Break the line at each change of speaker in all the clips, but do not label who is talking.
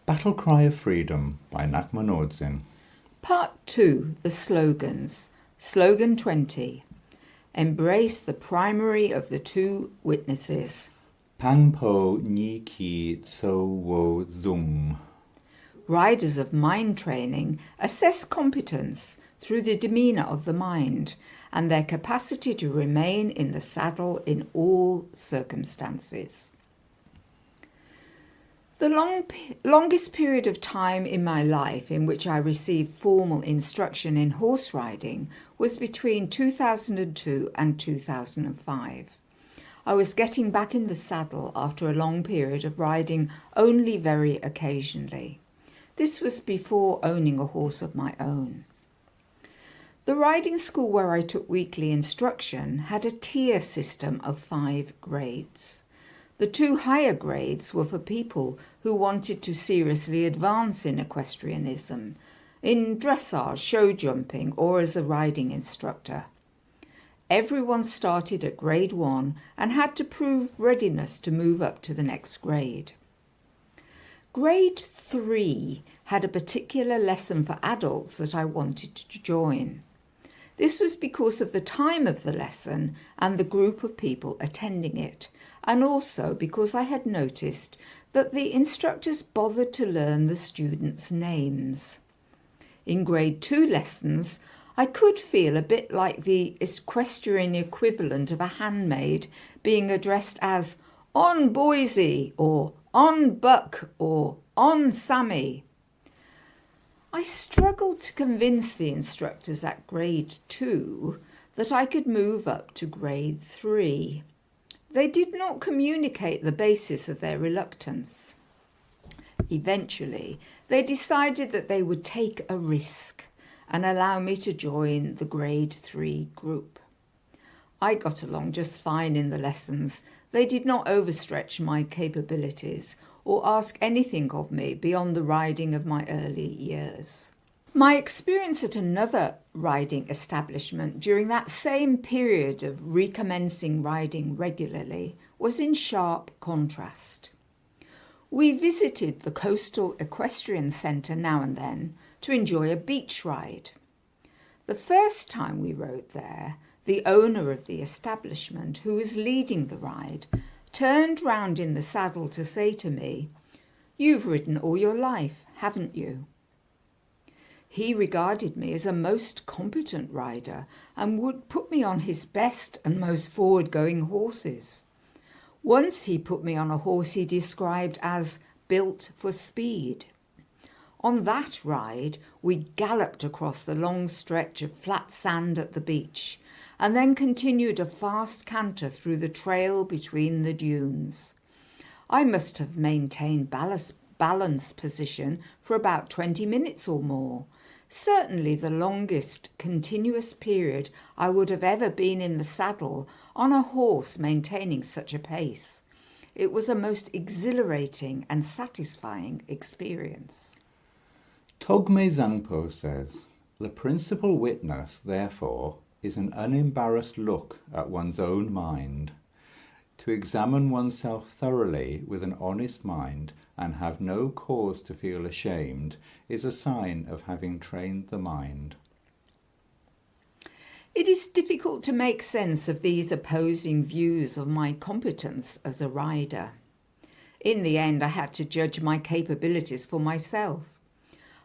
Battlecry of Freedom by Ngakma Nor'dzin.
Part 2, the slogans. Slogan 20. Embrace the primary of the two witnesses.
Pangpo Ni Ki Tso Wo Zung.
Riders of mind training assess competence through the demeanour of the mind and their capacity to remain in the saddle in all circumstances. The longest period of time in my life in which I received formal instruction in horse riding was between 2002 and 2005. I was getting back in the saddle after a long period of riding only very occasionally. This was before owning a horse of my own. The riding school where I took weekly instruction had a tier system of 5 grades. The 2 higher grades were for people who wanted to seriously advance in equestrianism, in dressage, show jumping, or as a riding instructor. Everyone started at grade 1 and had to prove readiness to move up to the next grade. Grade 3 had a particular lesson for adults that I wanted to join. This was because of the time of the lesson and the group of people attending it, and also because I had noticed that the instructors bothered to learn the students' names. In grade 2 lessons, I could feel a bit like the equestrian equivalent of a handmaid being addressed as "On Boise" or "On Buck" or "On Sammy." I struggled to convince the instructors at grade 2 that I could move up to grade 3. They did not communicate the basis of their reluctance. Eventually, they decided that they would take a risk and allow me to join the grade 3 group. I got along just fine in the lessons. They did not overstretch my capabilities or ask anything of me beyond the riding of my early years. My experience at another riding establishment during that same period of recommencing riding regularly was in sharp contrast. We visited the Coastal Equestrian Centre now and then to enjoy a beach ride. The first time we rode there, the owner of the establishment, who was leading the ride, turned round in the saddle to say to me, "You've ridden all your life, haven't you?" He regarded me as a most competent rider and would put me on his best and most forward-going horses. Once he put me on a horse he described as built for speed. On that ride, we galloped across the long stretch of flat sand at the beach and then continued a fast canter through the trail between the dunes. I must have maintained balance position for about 20 minutes or more, certainly the longest continuous period I would have ever been in the saddle on a horse maintaining such a pace. It was a most exhilarating and satisfying experience.
Togme Zangpo says, "The principal witness, therefore, is an unembarrassed look at one's own mind. To examine oneself thoroughly with an honest mind and have no cause to feel ashamed is a sign of having trained the mind."
It is difficult to make sense of these opposing views of my competence as a rider. In the end, I had to judge my capabilities for myself.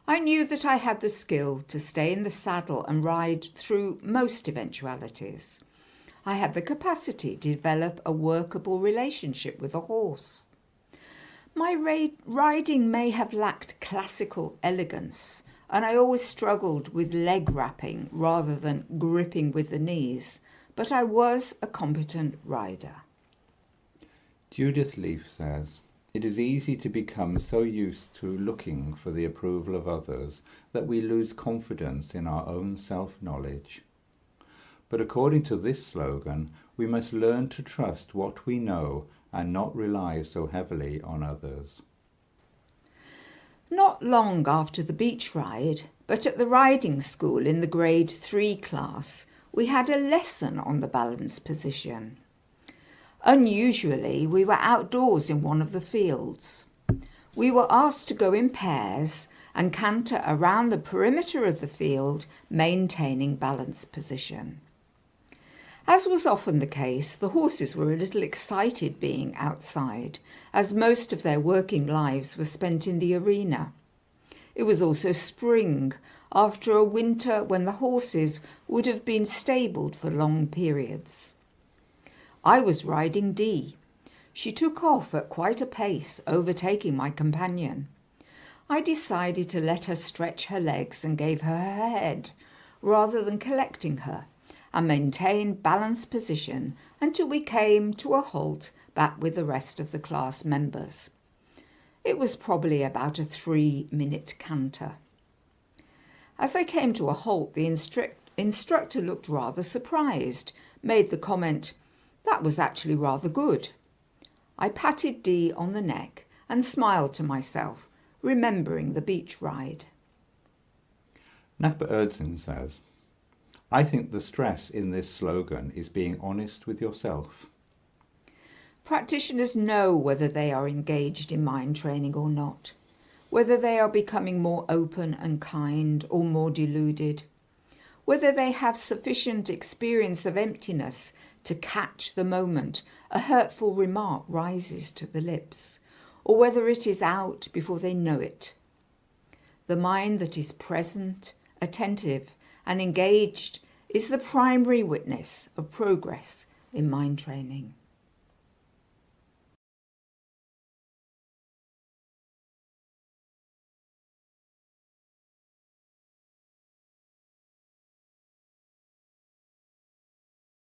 I knew that I had the skill to stay in the saddle and ride through most eventualities. I had the capacity to develop a workable relationship with a horse. My riding may have lacked classical elegance, and I always struggled with leg wrapping rather than gripping with the knees, but I was a competent rider.
Judith Leaf says, "It is easy to become so used to looking for the approval of others that we lose confidence in our own self-knowledge. But according to this slogan, we must learn to trust what we know and not rely so heavily on others."
Not long after the beach ride, but at the riding school in the grade 3 class, we had a lesson on the balance position. Unusually, we were outdoors in one of the fields. We were asked to go in pairs and canter around the perimeter of the field, maintaining balance position. As was often the case, the horses were a little excited being outside, as most of their working lives were spent in the arena. It was also spring, after a winter when the horses would have been stabled for long periods. I was riding Dee. She took off at quite a pace, overtaking my companion. I decided to let her stretch her legs and gave her her head, rather than collecting her, and maintain balanced position until we came to a halt back with the rest of the class members. It was probably about a 3-minute canter. As I came to a halt, the instructor looked rather surprised, made the comment, "That was actually rather good." I patted Dee on the neck and smiled to myself, remembering the beach ride.
Ngakpa ö-Dzin says, I think the stress in this slogan is being honest with yourself.
Practitioners know whether they are engaged in mind training or not, whether they are becoming more open and kind or more deluded, whether they have sufficient experience of emptiness to catch the moment a hurtful remark rises to the lips, or whether it is out before they know it. The mind that is present, attentive, and engaged is the primary witness of progress in mind training.